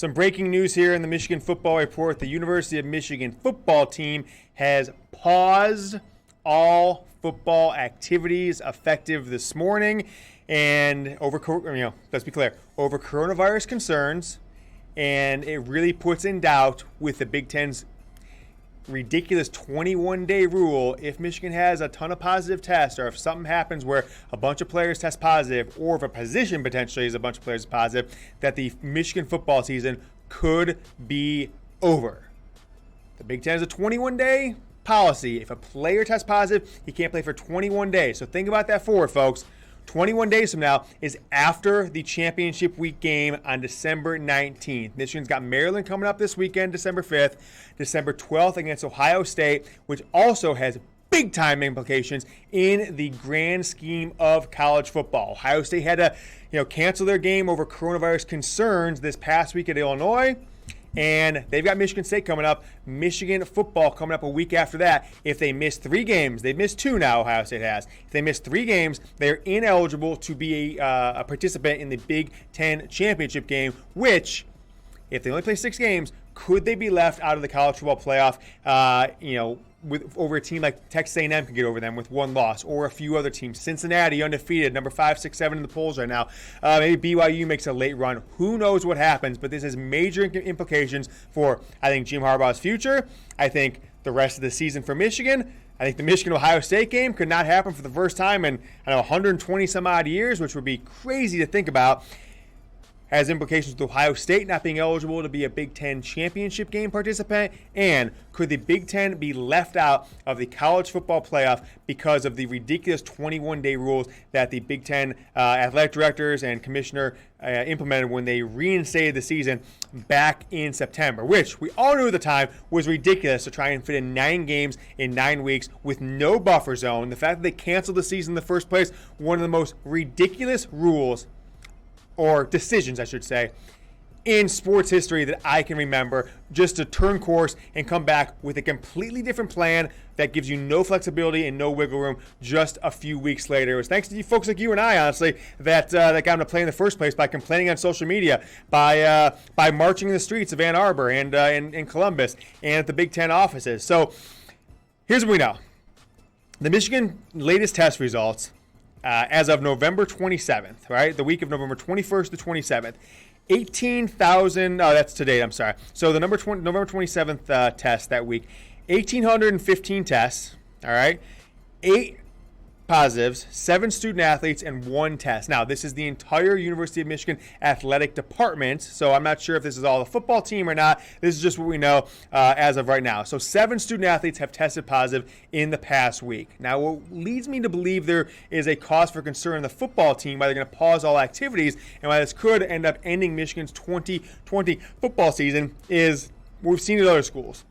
Some breaking news here in the Michigan Football Report. The University of Michigan football team has paused all football activities effective this morning. And let's be clear, over coronavirus concerns. And it really puts in doubt with the Big Ten's ridiculous 21-day rule. If Michigan has a ton of positive tests, or if something happens where a bunch of players test positive, or if a position potentially is a bunch of players positive, that the Michigan football season could be over. The Big Ten has a 21-day policy. If a player tests positive, he can't play for 21 days. So think about that forward, folks. 21 days from now is after the championship week game on December 19th. Michigan's got Maryland coming up this weekend, December 5th, December 12th against Ohio State, which also has big-time implications in the grand scheme of college football. Ohio State had to, cancel their game over coronavirus concerns this past week at Illinois. And they've got Michigan State coming up, Michigan football coming up a week after that. If they miss 3 games, they've missed 2 now, Ohio State has. If they miss 3 games, they're ineligible to be a participant in the Big Ten championship game, which, if they only play 6 games, could they be left out of the college football playoff, with over a team like Texas A&M can get over them with 1 loss, or a few other teams. Cincinnati, undefeated, number 5, 6, 7 in the polls right now. Maybe BYU makes a late run. Who knows what happens, but this has major implications for, I think, Jim Harbaugh's future. I think the rest of the season for Michigan. I think the Michigan-Ohio State game could not happen for the first time in, 120 some odd years, which would be crazy to think about. Has implications with Ohio State not being eligible to be a Big Ten championship game participant, and could the Big Ten be left out of the college football playoff because of the ridiculous 21-day rules that the Big Ten athletic directors and commissioner implemented when they reinstated the season back in September, which we all knew at the time was ridiculous to try and fit in 9 games in 9 weeks with no buffer zone. The fact that they canceled the season in the first place, one of the most ridiculous rules, or decisions, I should say, in sports history that I can remember, just to turn course and come back with a completely different plan that gives you no flexibility and no wiggle room just a few weeks later. It was thanks to you folks like you and I, honestly, that got him to play in the first place by complaining on social media, by marching in the streets of Ann Arbor and in Columbus and at the Big Ten offices. So here's what we know. The Michigan latest test results, as of November 27th, right? The week of November 21st to 27th. 18,000, that's to date, I'm sorry. So the November 27th test that week, 1,815 tests, all right? 8 positives, 7 student athletes, and 1 test. Now, this is the entire University of Michigan athletic department, so I'm not sure if this is all the football team or not. This is just what we know as of right now. So 7 student athletes have tested positive in the past week. Now, what leads me to believe there is a cause for concern in the football team, why they're going to pause all activities, and why this could end up ending Michigan's 2020 football season, is what we've seen at other schools.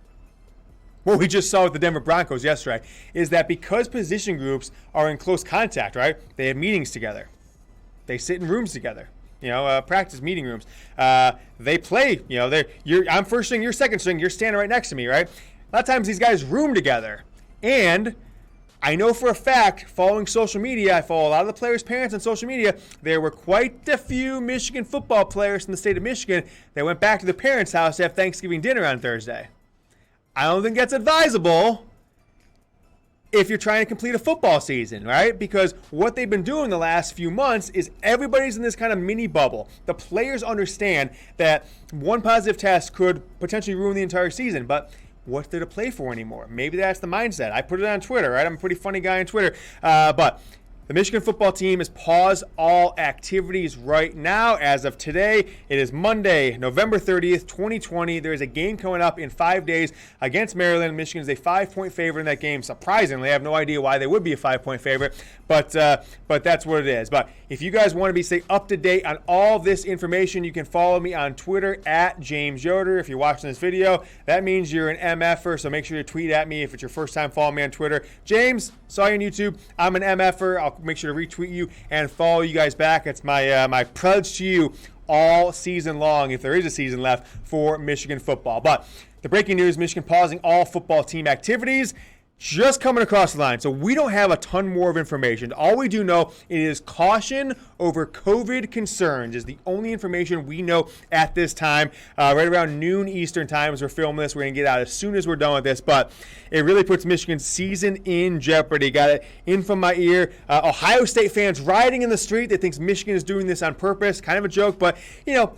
What we just saw with the Denver Broncos yesterday is that because position groups are in close contact, right? They have meetings together. They sit in rooms together, practice meeting rooms. They play, I'm first string, you're second string, you're standing right next to me, right? A lot of times these guys room together. And I know for a fact, following social media, I follow a lot of the players' parents on social media, there were quite a few Michigan football players from the state of Michigan that went back to their parents' house to have Thanksgiving dinner on Thursday. I don't think that's advisable if you're trying to complete a football season, right? Because what they've been doing the last few months is everybody's in this kind of mini bubble. The players understand that 1 positive test could potentially ruin the entire season, but what's there to play for anymore? Maybe that's the mindset. I put it on Twitter, right? I'm a pretty funny guy on Twitter. But the Michigan football team has paused all activities right now. As of today, it is Monday, November 30th, 2020. There is a game coming up in 5 days against Maryland. Michigan is a 5-point favorite in that game. Surprisingly, I have no idea why they would be a 5-point favorite, but that's what it is. But if you guys want to stay up to date on all this information, you can follow me on Twitter at James Yoder. If you're watching this video, that means you're an MFer, so make sure to tweet at me if it's your first time following me on Twitter. James, saw you on YouTube. I'm an MFer. I'll make sure to retweet you and follow you guys back. It's my pledge to you all season long, if there is a season left for Michigan football. But the breaking news, Michigan pausing all football team activities. just coming across the line. So we don't have a ton more of information. All we do know is caution over COVID concerns is the only information we know at this time. Right around noon Eastern time as we're filming this. We're going to get out as soon as we're done with this. But it really puts Michigan's season in jeopardy. Got it in from my ear. Ohio State fans rioting in the street that thinks Michigan is doing this on purpose. Kind of a joke. But,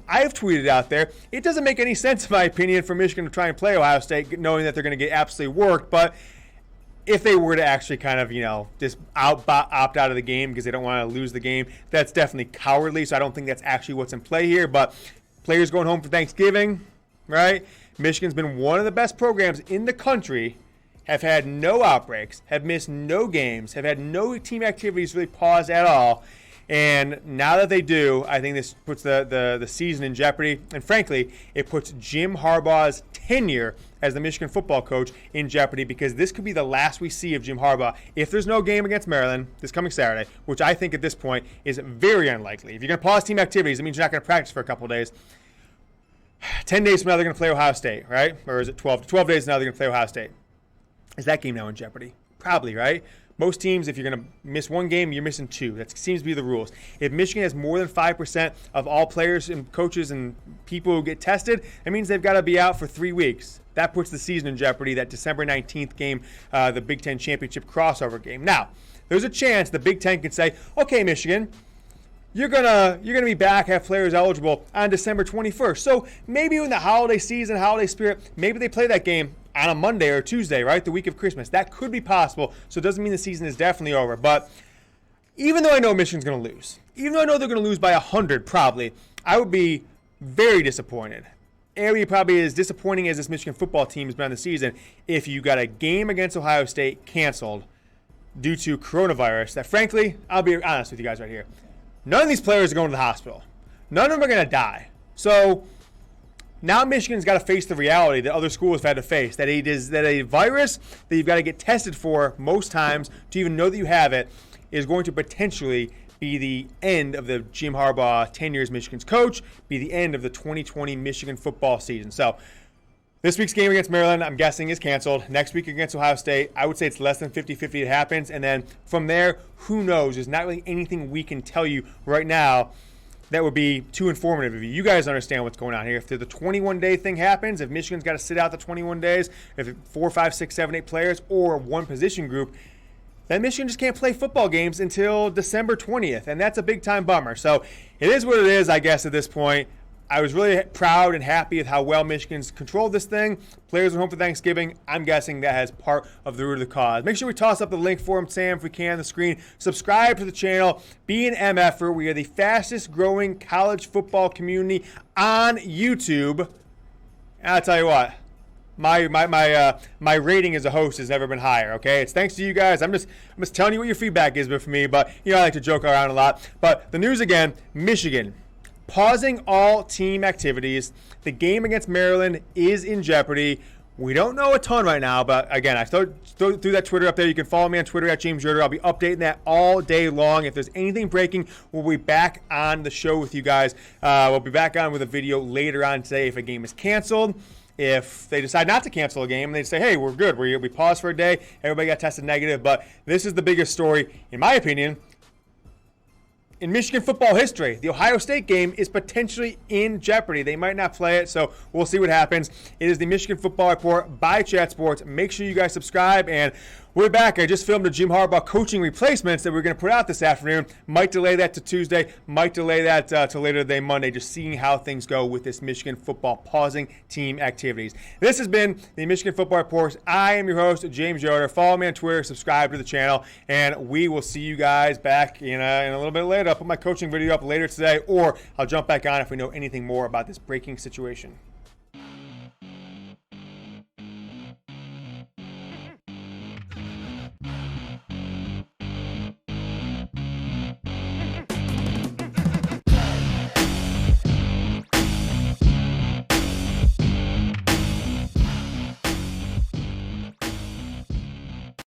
I've tweeted out there. It doesn't make any sense, in my opinion, for Michigan to try and play Ohio State knowing that they're going to get absolutely worked. But if they were to actually kind of, just opt out of the game because they don't want to lose the game, that's definitely cowardly. So I don't think that's actually what's in play here. But players going home for Thanksgiving, right? Michigan's been one of the best programs in the country, have had no outbreaks, have missed no games, have had no team activities really paused at all. And now that they do, I think this puts the season in jeopardy. And frankly, it puts Jim Harbaugh's tenure as the Michigan football coach in jeopardy, because this could be the last we see of Jim Harbaugh if there's no game against Maryland this coming Saturday, which I think at this point is very unlikely. If you're going to pause team activities, it means you're not going to practice for a couple of days. 10 days from now, they're going to play Ohio State, right? Or is it 12? 12 days from now, they're going to play Ohio State. Is that game now in jeopardy? Probably, right? Most teams, if you're going to miss one game, you're missing two. That seems to be the rules. If Michigan has more than 5% of all players and coaches and people who get tested, that means they've got to be out for 3 weeks. That puts the season in jeopardy, that December 19th game, the Big Ten Championship crossover game. Now, there's a chance the Big Ten can say, okay, Michigan, you're gonna be back, have players eligible on December 21st. So maybe in the holiday season, holiday spirit, maybe they play that game on a Monday or Tuesday, right? The week of Christmas. That could be possible. So it doesn't mean the season is definitely over. But even though I know Michigan's going to lose, even though I know they're going to lose by 100 probably, I would be very disappointed. It would be probably as disappointing as this Michigan football team has been this season if you got a game against Ohio State canceled due to coronavirus that, frankly, I'll be honest with you guys right here. None of these players are going to the hospital. None of them are going to die. So now Michigan's got to face the reality that other schools have had to face, that it is that a virus that you've got to get tested for most times to even know that you have it is going to potentially be the end of the Jim Harbaugh tenure as Michigan's coach, be the end of the 2020 Michigan football season. So this week's game against Maryland, I'm guessing, is canceled. Next week against Ohio State, I would say it's less than 50-50 it happens. And then from there, who knows? There's not really anything we can tell you right now that would be too informative of you. You guys understand what's going on here. If the 21-day thing happens, if Michigan's got to sit out the 21 days, if 4, 5, 6, 7, 8 players or one position group, then Michigan just can't play football games until December 20th, and that's a big-time bummer. So it is what it is, I guess, at this point. I was really proud and happy with how well Michigan's controlled this thing. Players are home for Thanksgiving. I'm guessing that has part of the root of the cause. Make sure we toss up the link for him, Sam, if we can, on the screen. Subscribe to the channel. Be an MFer. We are the fastest-growing college football community on YouTube. And I'll tell you what, my rating as a host has never been higher, okay? It's thanks to you guys. I'm just telling you what your feedback is for me, but, I like to joke around a lot. But the news again, Michigan pausing all team activities. The game against Maryland is in jeopardy. We don't know a ton right now, but again, I threw that Twitter up there. You can follow me on Twitter at James Yoder. I'll be updating that all day long. If there's anything breaking, we'll be back on the show with you guys. We'll be back on with a video later on today if a game is canceled. If they decide not to cancel a game, they say, hey, we're good. We paused for a day. Everybody got tested negative. But this is the biggest story, in my opinion, in Michigan football history. The Ohio State game is potentially in jeopardy. They might not play it, so we'll see what happens. It is the Michigan Football Report by Chat Sports. Make sure you guys subscribe, and we're back. I just filmed a Jim Harbaugh coaching replacements that we're going to put out this afternoon. Might delay that to Tuesday. Might delay that to later today, Monday, just seeing how things go with this Michigan football pausing team activities. This has been the Michigan Football Report. I am your host, James Yoder. Follow me on Twitter, subscribe to the channel, and we will see you guys back in a little bit later. I'll put my coaching video up later today, or I'll jump back on if we know anything more about this breaking situation.